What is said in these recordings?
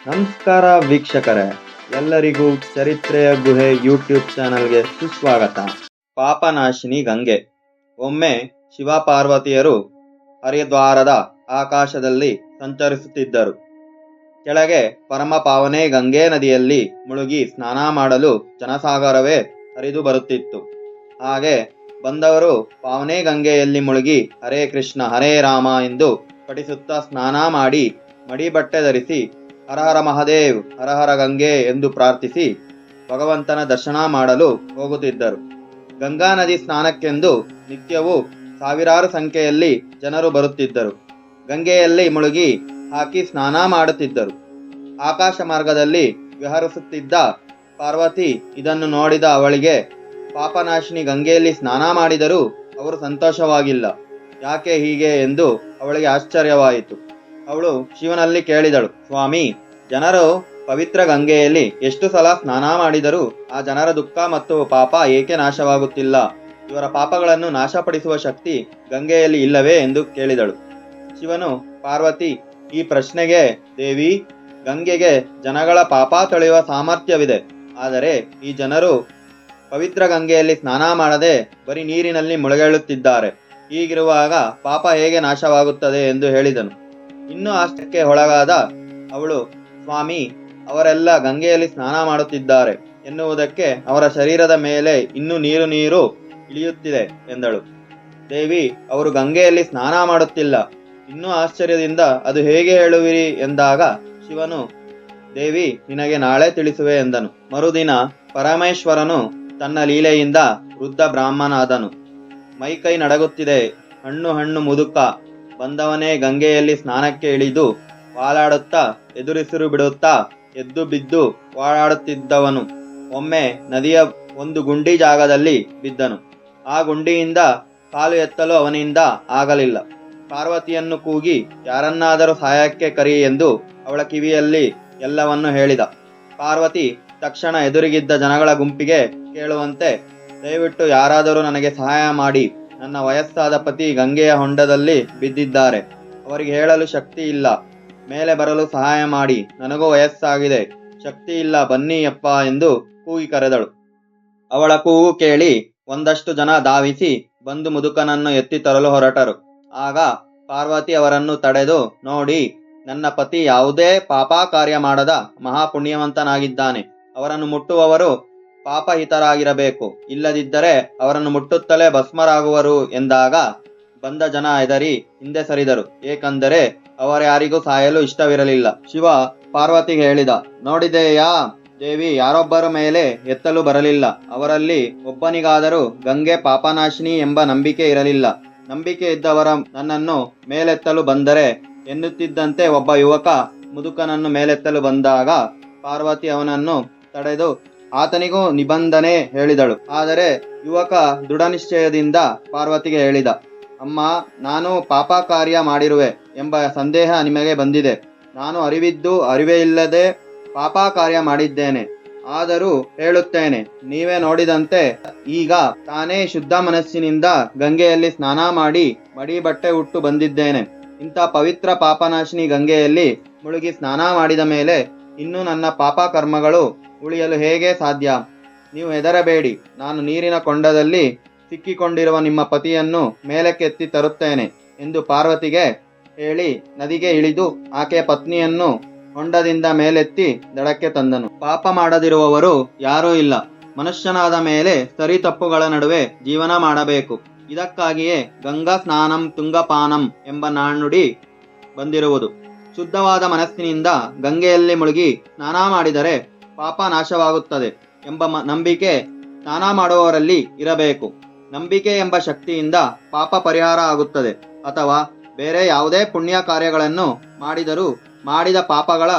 ನಮಸ್ಕಾರ ವೀಕ್ಷಕರೇ, ಎಲ್ಲರಿಗೂ ಚರಿತ್ರೆಯ ಗುಹೆ ಯೂಟ್ಯೂಬ್ ಚಾನಲ್ಗೆ ಸುಸ್ವಾಗತ. ಪಾಪನಾಶಿನಿ ಗಂಗೆ. ಒಮ್ಮೆ ಶಿವಪಾರ್ವತಿಯರು ಹರಿದ್ವಾರದ ಆಕಾಶದಲ್ಲಿ ಸಂಚರಿಸುತ್ತಿದ್ದರು. ಕೆಳಗೆ ಪರಮ ಪಾವನೆ ಗಂಗೆ ನದಿಯಲ್ಲಿ ಮುಳುಗಿ ಸ್ನಾನ ಮಾಡಲು ಜನಸಾಗರವೇ ಹರಿದು ಬರುತ್ತಿತ್ತು. ಹಾಗೆ ಬಂದವರು ಪಾವನೆ ಗಂಗೆಯಲ್ಲಿ ಮುಳುಗಿ ಹರೇ ಕೃಷ್ಣ ಹರೇ ರಾಮ ಎಂದು ಪಠಿಸುತ್ತಾ ಸ್ನಾನ ಮಾಡಿ ಮಡಿ ಬಟ್ಟೆ ಧರಿಸಿ ಹರ ಹರ ಮಹಾದೇವ್ ಹರ ಹರ ಗಂಗೆ ಎಂದು ಪ್ರಾರ್ಥಿಸಿ ಭಗವಂತನ ದರ್ಶನ ಮಾಡಲು ಹೋಗುತ್ತಿದ್ದರು. ಗಂಗಾ ನದಿ ಸ್ನಾನಕ್ಕೆಂದು ನಿತ್ಯವೂ ಸಾವಿರಾರು ಸಂಖ್ಯೆಯಲ್ಲಿ ಜನರು ಬರುತ್ತಿದ್ದರು. ಗಂಗೆಯಲ್ಲಿ ಮುಳುಗಿ ಹಾಕಿ ಸ್ನಾನ ಮಾಡುತ್ತಿದ್ದರು. ಆಕಾಶ ಮಾರ್ಗದಲ್ಲಿ ವಿಹರಿಸುತ್ತಿದ್ದ ಪಾರ್ವತಿ ಇದನ್ನು ನೋಡಿದ ಅವಳಿಗೆ ಪಾಪನಾಶಿನಿ ಗಂಗೆಯಲ್ಲಿ ಸ್ನಾನ ಮಾಡಿದರೂ ಅವರು ಸಂತೋಷವಾಗಿಲ್ಲ. ಯಾಕೆ ಹೀಗೆ ಎಂದು ಅವಳಿಗೆ ಆಶ್ಚರ್ಯವಾಯಿತು. ಅವಳು ಶಿವನಲ್ಲಿ ಕೇಳಿದಳು, ಸ್ವಾಮಿ, ಜನರು ಪವಿತ್ರ ಗಂಗೆಯಲ್ಲಿ ಎಷ್ಟು ಸಲ ಸ್ನಾನ ಮಾಡಿದರೂ ಆ ಜನರ ದುಃಖ ಮತ್ತು ಪಾಪ ಏಕೆ ನಾಶವಾಗುತ್ತಿಲ್ಲ? ಇವರ ಪಾಪಗಳನ್ನು ನಾಶಪಡಿಸುವ ಶಕ್ತಿ ಗಂಗೆಯಲ್ಲಿ ಇಲ್ಲವೇ ಎಂದು ಕೇಳಿದಳು. ಶಿವನು, ಪಾರ್ವತಿ, ಈ ಪ್ರಶ್ನೆಗೆ ದೇವಿ, ಗಂಗೆಗೆ ಜನಗಳ ಪಾಪ ತೊಳೆಯುವ ಸಾಮರ್ಥ್ಯವಿದೆ. ಆದರೆ ಈ ಜನರು ಪವಿತ್ರ ಗಂಗೆಯಲ್ಲಿ ಸ್ನಾನ ಮಾಡದೆ ಬರೀ ನೀರಿನಲ್ಲಿ ಮುಳುಗೇಳುತ್ತಿದ್ದಾರೆ. ಹೀಗಿರುವಾಗ ಪಾಪ ಹೇಗೆ ನಾಶವಾಗುತ್ತದೆ ಎಂದು ಹೇಳಿದನು. ಇನ್ನೂ ಆಶ್ಚರ್ಯಕ್ಕೆ ಒಳಗಾದ ಅವಳು, ಸ್ವಾಮಿ, ಅವರೆಲ್ಲ ಗಂಗೆಯಲ್ಲಿ ಸ್ನಾನ ಮಾಡುತ್ತಿದ್ದಾರೆ ಎನ್ನುವುದಕ್ಕೆ ಅವರ ಶರೀರದ ಮೇಲೆ ಇನ್ನೂ ನೀರು ಇಳಿಯುತ್ತಿದೆ ಎಂದಳು. ದೇವಿ, ಅವರು ಗಂಗೆಯಲ್ಲಿ ಸ್ನಾನ ಮಾಡುತ್ತಿಲ್ಲ. ಇನ್ನೂ ಆಶ್ಚರ್ಯದಿಂದ ಅದು ಹೇಗೆ ಹೇಳುವಿರಿ ಎಂದಾಗ ಶಿವನು, ದೇವಿ, ನಿನಗೆ ನಾಳೆ ತಿಳಿಸುವೆ ಎಂದನು. ಮರುದಿನ ಪರಮೇಶ್ವರನು ತನ್ನ ಲೀಲೆಯಿಂದ ವೃದ್ಧ ಬ್ರಾಹ್ಮಣನಾದನು. ಮೈಕೈ ನಡಗುತ್ತಿದೆ. ಹಣ್ಣು ಮುದುಕ ಬಂದವನೇ ಗಂಗೆಯಲ್ಲಿ ಸ್ನಾನಕ್ಕೆ ಇಳಿದು ವಾಲಾಡುತ್ತಾ ಎದುರಿಸಿರು ಬಿಡುತ್ತಾ ಎದ್ದು ಬಿದ್ದು ಓಡಾಡುತ್ತಿದ್ದವನು ಒಮ್ಮೆ ನದಿಯ ಒಂದು ಗುಂಡಿ ಜಾಗದಲ್ಲಿ ಬಿದ್ದನು. ಆ ಗುಂಡಿಯಿಂದ ಕಾಲು ಎತ್ತಲು ಅವನಿಂದ ಆಗಲಿಲ್ಲ. ಪಾರ್ವತಿಯನ್ನು ಕೂಗಿ ಯಾರನ್ನಾದರೂ ಸಹಾಯಕ್ಕೆ ಕರಿ ಎಂದು ಅವಳ ಕಿವಿಯಲ್ಲಿ ಎಲ್ಲವನ್ನು ಹೇಳಿದ. ಪಾರ್ವತಿ ತಕ್ಷಣ ಎದುರಿಗಿದ್ದ ಜನಗಳ ಗುಂಪಿಗೆ ಕೇಳುವಂತೆ, ದಯವಿಟ್ಟು ಯಾರಾದರೂ ನನಗೆ ಸಹಾಯ ಮಾಡಿ. ನನ್ನ ವಯಸ್ಸಾದ ಪತಿ ಗಂಗೆಯ ಹೊಂಡದಲ್ಲಿ ಬಿದ್ದಿದ್ದಾರೆ. ಅವರಿಗೆ ಹೇಳಲು ಶಕ್ತಿ ಇಲ್ಲ. ಮೇಲೆ ಬರಲು ಸಹಾಯ ಮಾಡಿ. ನನಗೂ ವಯಸ್ಸಾಗಿದೆ, ಶಕ್ತಿ ಇಲ್ಲ, ಬನ್ನಿ ಅಪ್ಪ ಎಂದು ಕೂಗಿ ಕರೆದಳು. ಅವಳ ಕೂಗು ಕೇಳಿ ಒಂದಷ್ಟು ಜನ ಧಾವಿಸಿ ಬಂದು ಮುದುಕನನ್ನು ಎತ್ತಿ ತರಲು ಹೊರಟರು. ಆಗ ಪಾರ್ವತಿ ಅವರನ್ನು ತಡೆದು, ನೋಡಿ, ನನ್ನ ಪತಿ ಯಾವುದೇ ಪಾಪ ಕಾರ್ಯ ಮಾಡದ ಮಹಾಪುಣ್ಯವಂತನಾಗಿದ್ದಾನೆ. ಅವರನ್ನು ಮುಟ್ಟುವವರು ಪಾಪಹಿತರಾಗಿರಬೇಕು, ಇಲ್ಲದಿದ್ದರೆ ಅವರನ್ನು ಮುಟ್ಟುತ್ತಲೇ ಭಸ್ಮರಾಗುವರು ಎಂದಾಗ ಬಂದ ಜನ ಹೆದರಿ ಹಿಂದೆ ಸರಿದರು. ಏಕೆಂದರೆ ಅವರ್ಯಾರಿಗೂ ಸಾಯಲು ಇಷ್ಟವಿರಲಿಲ್ಲ. ಶಿವ ಪಾರ್ವತಿಗೆ ಹೇಳಿದ, ನೋಡಿದೆಯಾ ದೇವಿ, ಯಾರೊಬ್ಬರ ಮೇಲೆ ಎತ್ತಲು ಬರಲಿಲ್ಲ. ಅವರಲ್ಲಿ ಒಬ್ಬನಿಗಾದರೂ ಗಂಗೆ ಪಾಪನಾಶಿನಿ ಎಂಬ ನಂಬಿಕೆ ಇರಲಿಲ್ಲ. ನಂಬಿಕೆ ಇದ್ದವರ ನನ್ನನ್ನು ಮೇಲೆತ್ತಲು ಬಂದರೆ ಎನ್ನುತ್ತಿದ್ದಂತೆ ಒಬ್ಬ ಯುವಕ ಮುದುಕನನ್ನು ಮೇಲೆತ್ತಲು ಬಂದಾಗ ಪಾರ್ವತಿ ಅವನನ್ನು ತಡೆದು ಆತನಿಗೂ ನಿಬಂಧನೆ ಹೇಳಿದಳು. ಆದರೆ ಯುವಕ ದೃಢನಿಶ್ಚಯದಿಂದ ಪಾರ್ವತಿಗೆ ಹೇಳಿದ, ಅಮ್ಮ, ನಾನು ಪಾಪ ಕಾರ್ಯ ಮಾಡಿರುವೆ ಎಂಬ ಸಂದೇಹ ನಿಮಗೆ ಬಂದಿದೆ. ನಾನು ಅರಿವಿದ್ದು ಅರಿವೇ ಇಲ್ಲದೆ ಪಾಪ ಕಾರ್ಯ ಮಾಡಿದ್ದೇನೆ. ಆದರೂ ಹೇಳುತ್ತೇನೆ, ನೀವೇ ನೋಡಿದಂತೆ ಈಗ ತಾನೇ ಶುದ್ಧ ಮನಸ್ಸಿನಿಂದ ಗಂಗೆಯಲ್ಲಿ ಸ್ನಾನ ಮಾಡಿ ಮಡಿ ಬಟ್ಟೆ ಉಟ್ಟು ಬಂದಿದ್ದೇನೆ. ಇಂಥ ಪವಿತ್ರ ಪಾಪನಾಶಿನಿ ಗಂಗೆಯಲ್ಲಿ ಮುಳುಗಿ ಸ್ನಾನ ಮಾಡಿದ ಮೇಲೆ ಇನ್ನು ನನ್ನ ಪಾಪ ಕರ್ಮಗಳು ಉಳಿಯಲು ಹೇಗೆ ಸಾಧ್ಯ? ನೀವು ಹೆದರಬೇಡಿ. ನಾನು ನೀರಿನ ಕೊಂಡದಲ್ಲಿ ಸಿಕ್ಕಿಕೊಂಡಿರುವ ನಿಮ್ಮ ಪತಿಯನ್ನು ಮೇಲಕ್ಕೆತ್ತಿ ತರುತ್ತೇನೆ ಎಂದು ಪಾರ್ವತಿಗೆ ಹೇಳಿ ನದಿಗೆ ಇಳಿದು ಆಕೆಯ ಪತ್ನಿಯನ್ನು ಹೊಂಡದಿಂದ ಮೇಲೆತ್ತಿ ದಡಕ್ಕೆ ತಂದನು. ಪಾಪ ಮಾಡದಿರುವವರು ಯಾರೂ ಇಲ್ಲ. ಮನುಷ್ಯನಾದ ಮೇಲೆ ಸರಿ ತಪ್ಪುಗಳ ನಡುವೆ ಜೀವನ ಮಾಡಬೇಕು. ಇದಕ್ಕಾಗಿಯೇ ಗಂಗಾ ಸ್ನಾನಂ ತುಂಗಪಾನಂ ಎಂಬ ನಾಣ್ಣುಡಿ ಬಂದಿರುವುದು. ಶುದ್ಧವಾದ ಮನಸ್ಸಿನಿಂದ ಗಂಗೆಯಲ್ಲಿ ಮುಳುಗಿ ಸ್ನಾನ ಮಾಡಿದರೆ ಪಾಪ ನಾಶವಾಗುತ್ತದೆ ಎಂಬ ನಂಬಿಕೆ ಸ್ನಾನ ಮಾಡುವವರಲ್ಲಿ ಇರಬೇಕು. ನಂಬಿಕೆ ಎಂಬ ಶಕ್ತಿಯಿಂದ ಪಾಪ ಪರಿಹಾರ ಆಗುತ್ತದೆ. ಅಥವಾ ಬೇರೆ ಯಾವುದೇ ಪುಣ್ಯ ಕಾರ್ಯಗಳನ್ನು ಮಾಡಿದರೂ ಮಾಡಿದ ಪಾಪಗಳ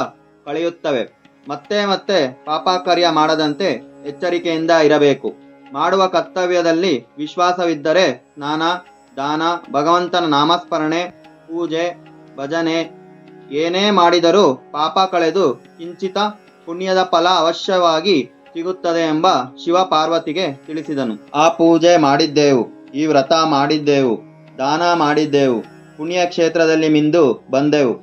ಕಳೆಯುತ್ತವೆ. ಮತ್ತೆ ಮತ್ತೆ ಪಾಪ ಕಾರ್ಯ ಮಾಡದಂತೆ ಎಚ್ಚರಿಕೆಯಿಂದ ಇರಬೇಕು. ಮಾಡುವ ಕರ್ತವ್ಯದಲ್ಲಿ ವಿಶ್ವಾಸವಿದ್ದರೆ ಸ್ನಾನ, ದಾನ, ಭಗವಂತನ ನಾಮಸ್ಮರಣೆ, ಪೂಜೆ, ಭಜನೆ ಏನೇ ಮಾಡಿದರೂ ಪಾಪ ಕಳೆದು ಕಿಂಚಿತ ಪುಣ್ಯದ ಫಲ ಅವಶ್ಯವಾಗಿ ಸಿಗುತ್ತದೆ ಎಂಬ ಶಿವ ಪಾರ್ವತಿಗೆ ತಿಳಿಸಿದನು. ಆ ಪೂಜೆ ಮಾಡಿದ್ದೆವು, ಈ ವ್ರತ ಮಾಡಿದ್ದೆವು, ದಾನ ಮಾಡಿದ್ದೆವು, ಪುಣ್ಯ ಕ್ಷೇತ್ರದಲ್ಲಿ ಮಿಂದು ಬಂದೆವು.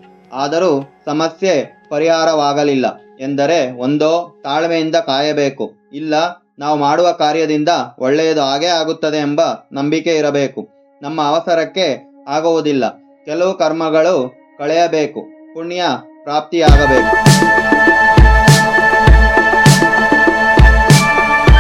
ಆದರೂ ಸಮಸ್ಯೆ ಪರಿಹಾರವಾಗಲಿಲ್ಲ ಎಂದರೆ ಒಂದೋ ತಾಳ್ಮೆಯಿಂದ ಕಾಯಬೇಕು, ಇಲ್ಲ ನಾವು ಮಾಡುವ ಕಾರ್ಯದಿಂದ ಒಳ್ಳೆಯದು ಆಗೇ ಆಗುತ್ತದೆ ಎಂಬ ನಂಬಿಕೆ ಇರಬೇಕು. ನಮ್ಮ ಅವಸರಕ್ಕೆ ಆಗುವುದಿಲ್ಲ. ಕೆಲವು ಕರ್ಮಗಳು ಕಳೆಯಬೇಕು, ಪುಣ್ಯ ಪ್ರಾಪ್ತಿಯಾಗಬೇಕು.